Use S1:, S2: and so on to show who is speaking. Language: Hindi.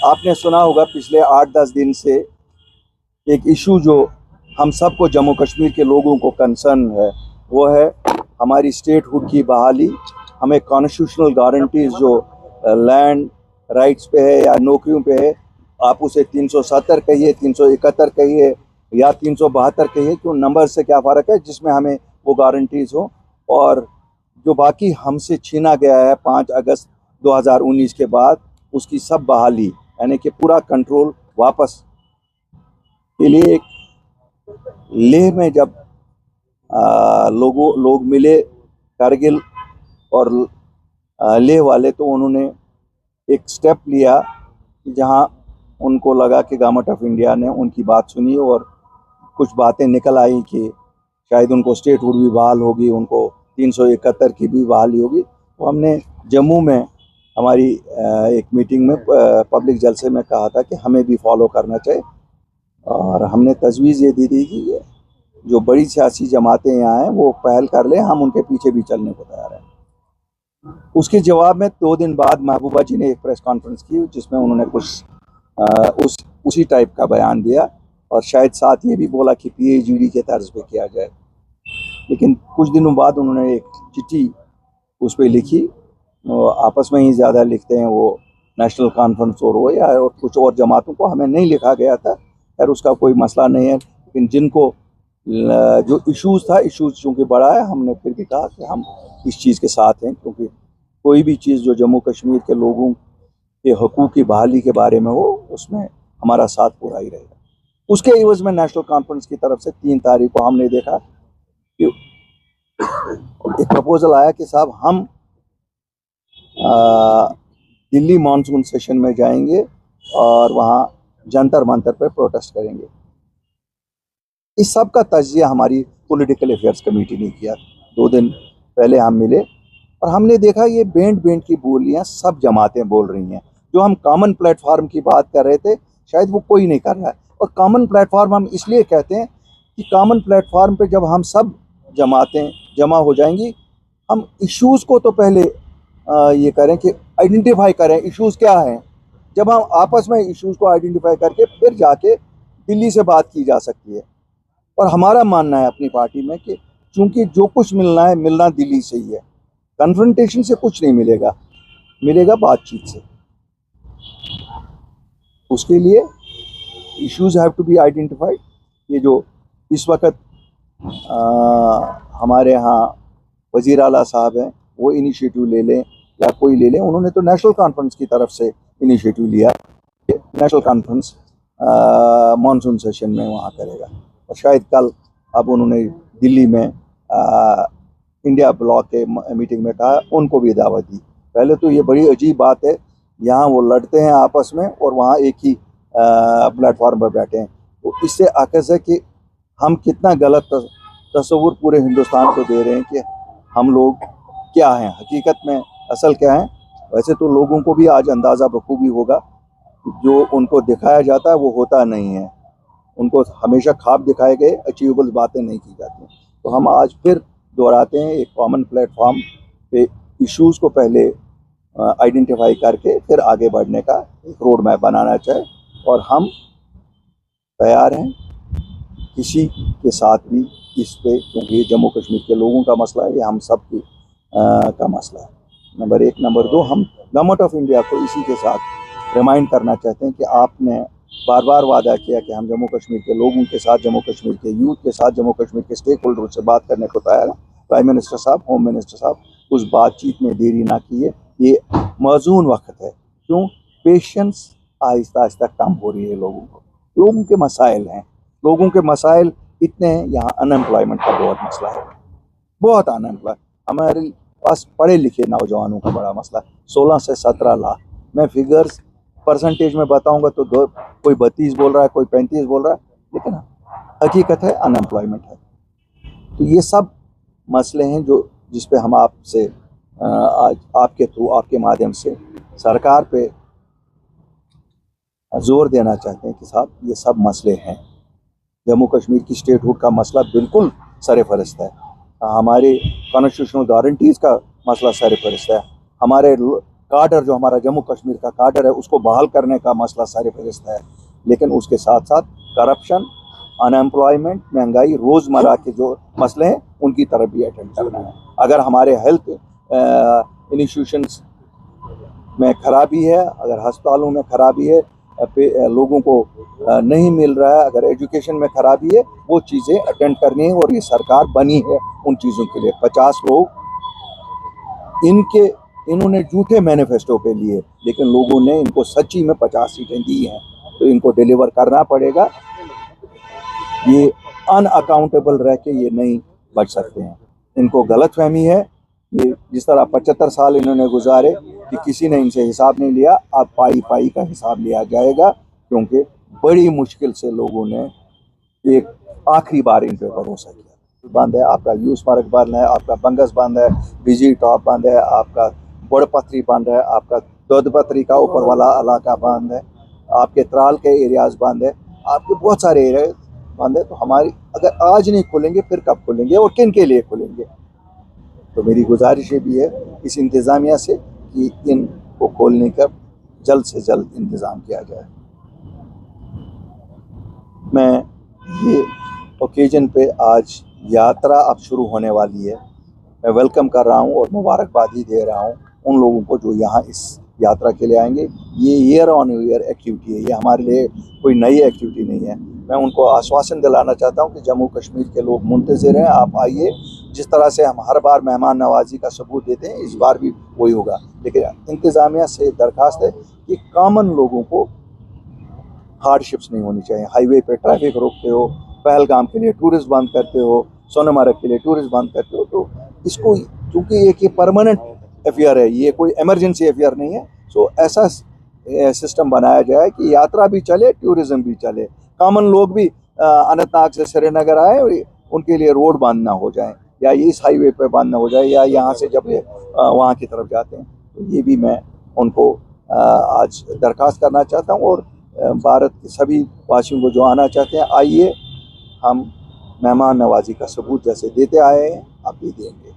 S1: आपने सुना होगा पिछले 8-10 दिन से एक इशू जो हम सबको जम्मू कश्मीर के लोगों को कंसर्न है, वो है हमारी स्टेटहुड की बहाली। हमें कॉन्स्टिट्यूशनल गारंटीज जो लैंड राइट्स पे है या नौकरियों पे है, आप उसे 370 कहिए, 371 कहिए या 372 कहिए, क्यों नंबर से क्या फ़र्क है, जिसमें हमें वो गारंटीज हो। और जो बाकी हमसे छीना गया है 5 अगस्त 2019 के बाद, उसकी सब बहाली, यानी कि पूरा कंट्रोल वापस के लिए। एक लेह में जब लोग मिले कारगिल और लेह वाले, तो उन्होंने एक स्टेप लिया जहां उनको लगा कि गवर्नमेंट ऑफ इंडिया ने उनकी बात सुनी और कुछ बातें निकल आई कि शायद उनको स्टेटहुड भी बहाल होगी, उनको 371 की भी बहाली होगी। तो हमने जम्मू में हमारी एक मीटिंग में पब्लिक जलसे में कहा था कि हमें भी फॉलो करना चाहिए, और हमने तजवीज़ ये दी थी कि जो बड़ी सियासी जमातें यहाँ हैं वो पहल कर लें, हम उनके पीछे भी चलने को तैयार हैं। उसके जवाब में 2 दिन बाद महबूबा जी ने एक प्रेस कॉन्फ्रेंस की, जिसमें उन्होंने कुछ उसी टाइप का बयान दिया, और शायद साथ ये भी बोला कि PAGD के तर्ज पे किया जाए। लेकिन कुछ दिनों बाद उन्होंने एक चिट्ठी उस पर लिखी, आपस में ही ज़्यादा लिखते हैं वो, नेशनल कॉन्फ्रेंस और वो या और कुछ और जमातों को, हमें नहीं लिखा गया था। खैर उसका कोई मसला नहीं है, लेकिन जिनको जो इश्यूज़ था, इश्यूज़ चूँकि बड़ा है, हमने फिर भी कहा कि हम इस चीज़ के साथ हैं, क्योंकि कोई भी चीज़ जो जम्मू कश्मीर के लोगों के हकूक़ की बहाली के बारे में हो, उसमें हमारा साथ पूरा ही रहेगा। उसके एवज़ में नेशनल कॉन्फ्रेंस की तरफ से 3 तारीख को हमने देखा कि एक प्रपोजल आया कि साहब हम दिल्ली मानसून सेशन में जाएंगे और वहाँ जंतर मंतर पर प्रोटेस्ट करेंगे। इस सब का तज्जिया हमारी पॉलिटिकल अफेयर्स कमेटी ने किया। 2 दिन पहले हम मिले और हमने देखा ये बेंट की बोलियां सब जमातें बोल रही हैं। जो हम कॉमन प्लेटफार्म की बात कर रहे थे, शायद वो कोई नहीं कर रहा है। और कॉमन प्लेटफार्म हम इसलिए कहते हैं कि कॉमन प्लेटफार्म पे जब हम सब जमातें जमा हो जाएंगी, हम इश्यूज़ को तो पहले ये करें कि आइडेंटिफाई करें इश्यूज़ क्या हैं। जब हम आपस में इश्यूज़ को आइडेंटिफाई करके फिर जाके दिल्ली से बात की जा सकती है। और हमारा मानना है अपनी पार्टी में कि चूँकि जो कुछ मिलना है, मिलना दिल्ली से ही है। कन्फ्रंटेशन से कुछ नहीं मिलेगा, मिलेगा बातचीत से। उसके लिए issues have to be identified. ये जो इस वक्त हमारे यहाँ वज़ीर आला साहब हैं, वो इनिशिएटिव ले लें या कोई ले लें। उन्होंने तो नेशनल कॉन्फ्रेंस की तरफ से इनिशिएटिव लिया, नेशनल कॉन्फ्रेंस मानसून सेशन में वहाँ करेगा। और शायद कल अब उन्होंने दिल्ली में इंडिया ब्लॉक के मीटिंग में कहा, उनको भी दावत दी। पहले तो ये बड़ी अजीब बात है, यहाँ वो लड़ते हैं आपस में और वहाँ एक ही प्लेटफॉर्म पर बैठे हैं। तो इससे आकस है कि हम कितना गलत तस्वुर पूरे हिंदुस्तान को दे रहे हैं कि हम लोग क्या हैं, हकीकत में असल क्या हैं। वैसे तो लोगों को भी आज अंदाज़ा बखूबी होगा, जो उनको दिखाया जाता है वो होता नहीं है। उनको हमेशा ख्वाब दिखाए गए, अचीवेबल बातें नहीं की जाती। तो हम आज फिर दोहराते हैं, एक कॉमन प्लेटफॉर्म पे इश्यूज़ को पहले आइडेंटिफाई करके फिर आगे बढ़ने का एक रोड मैप बनाना चाहिए। और हम तैयार हैं किसी के साथ भी इस पे, क्योंकि ये जम्मू कश्मीर के लोगों का मसला है, ये हम सब की का मसला है, नंबर 1। नंबर 2, हम गवर्नमेंट ऑफ इंडिया को इसी के साथ रिमाइंड करना चाहते हैं कि आपने बार बार वादा किया कि हम जम्मू कश्मीर के लोगों के साथ, जम्मू कश्मीर के यूथ के साथ, जम्मू कश्मीर के स्टेक होल्डर से बात करने को तैयार हैं। प्राइम मिनिस्टर साहब, होम मिनिस्टर साहब, उस बातचीत में देरी ना कीजिए। ये मौजून वक्त है, क्यों पेशेंस आहिस्ता आहिस्ता कम हो रही है। लोगों के मसाइल हैं, लोगों के मसाइल इतने हैं। यहाँ अनएम्प्लॉयमेंट का बहुत मसला है, बहुत अनएम्प्लॉय। हमारे पास पढ़े लिखे नौजवानों का बड़ा मसला है, 16 से 17 लाख। मैं फिगर्स परसेंटेज में बताऊंगा तो कोई 32 बोल रहा है, कोई 35 बोल रहा है, लेकिन हकीकत है अनएम्प्लॉयमेंट है। तो ये सब मसले हैं जो जिस पे हम आपसे आज आपके थ्रू, आपके माध्यम से सरकार पे जोर देना चाहते हैं कि साहब ये सब मसले हैं। जम्मू कश्मीर की स्टेटहुड का मसला बिल्कुल सर-ए-फहरिस्त है। हमारे कॉन्स्टिट्यूशनल गारंटीज़ का मसला सर-ए-फहरिस्त है। हमारे काडर जो हमारा जम्मू कश्मीर का काडर है उसको बहाल करने का मसला सारे फहरिस्त है, लेकिन उसके साथ साथ करप्शन, अनएम्प्लॉयमेंट, महंगाई, रोज़मर्रा के जो मसले हैं उनकी तरफ भी अटेंड करना है। अगर हमारे हेल्थ इंस्टीट्यूशंस में खराबी है, अगर अस्पतालों में खराबी है, लोगों को नहीं मिल रहा है, अगर एजुकेशन में खराबी है, वो चीज़ें अटेंड करनी है और ये सरकार बनी है उन चीज़ों के लिए। 50 लोग इन्होंने झूठे मैनिफेस्टो पे लिए, लेकिन लोगों ने इनको सच्ची में 50 सीटें दी हैं, तो इनको डिलीवर करना पड़ेगा। ये अनअकाउंटेबल रह के ये नहीं बच सकते हैं। इनको गलतफहमी है, ये जिस तरह 75 साल इन्होंने गुजारे कि किसी ने इनसे हिसाब नहीं लिया, अब पाई पाई का हिसाब लिया जाएगा, क्योंकि बड़ी मुश्किल से लोगों ने एक आखिरी बार इन पर भरोसा किया। बंद है, आपका यूस मार्ग बंद है, आपका बंगस बंद है, बिजी टॉप बंद है, आपका बड़पत्री बंद है, आपका दोदपत्री का ऊपर वाला इलाका बंद है, आपके त्राल के एरियाज बंद है, आपके बहुत सारे एरिया बंद है। तो हमारी अगर आज नहीं खुलेंगे फिर कब खुलेंगे और किन के लिए खुलेंगे? तो मेरी गुजारिश ये भी है इस इंतज़ामिया से कि इनको खोलने का जल्द से जल्द इंतज़ाम किया जाए। मैं ये ओकेजन पे आज यात्रा अब शुरू होने वाली है, मैं वेलकम कर रहा हूँ और मुबारकबादी दे रहा हूँ उन लोगों को जो यहाँ इस यात्रा के लिए आएंगे। ये ईयर ऑन ईयर एक्टिविटी है, ये हमारे लिए कोई नई एक्टिविटी नहीं है। मैं उनको आश्वासन दिलाना चाहता हूँ कि जम्मू कश्मीर के लोग मुंतज़िर हैं, आप आइए। जिस तरह से हम हर बार मेहमान नवाजी का सबूत देते हैं, इस बार भी वही होगा, लेकिन इंतज़ामिया से दरख्वास्त है कि कॉमन लोगों को हार्डशिप्स नहीं होनी चाहिए। हाईवे पे ट्रैफिक रोकते हो, पहलगाम के लिए टूरिस्ट बंद करते हो, सोनमर्ग के लिए टूरिस्ट बंद करते हो, तो इसको चूँकि एक ये परमानेंट अफेयर है, ये कोई इमरजेंसी अफेयर नहीं है, सो ऐसा सिस्टम बनाया जाए कि यात्रा भी चले, टूरिज़म भी चले, कॉमन लोग भी अनंतनाग से श्रीनगर आए और उनके लिए रोड बंद ना हो जाए, या इस हाईवे पे बंद ना हो जाए, या यहाँ से जब ये वहाँ की तरफ जाते हैं। तो ये भी मैं उनको आज दरख्वास्त करना चाहता हूँ। और भारत के सभी वासियों को जो आना चाहते हैं, आइए, हम मेहमान नवाजी का सबूत जैसे देते आए हैं, आप भी देंगे।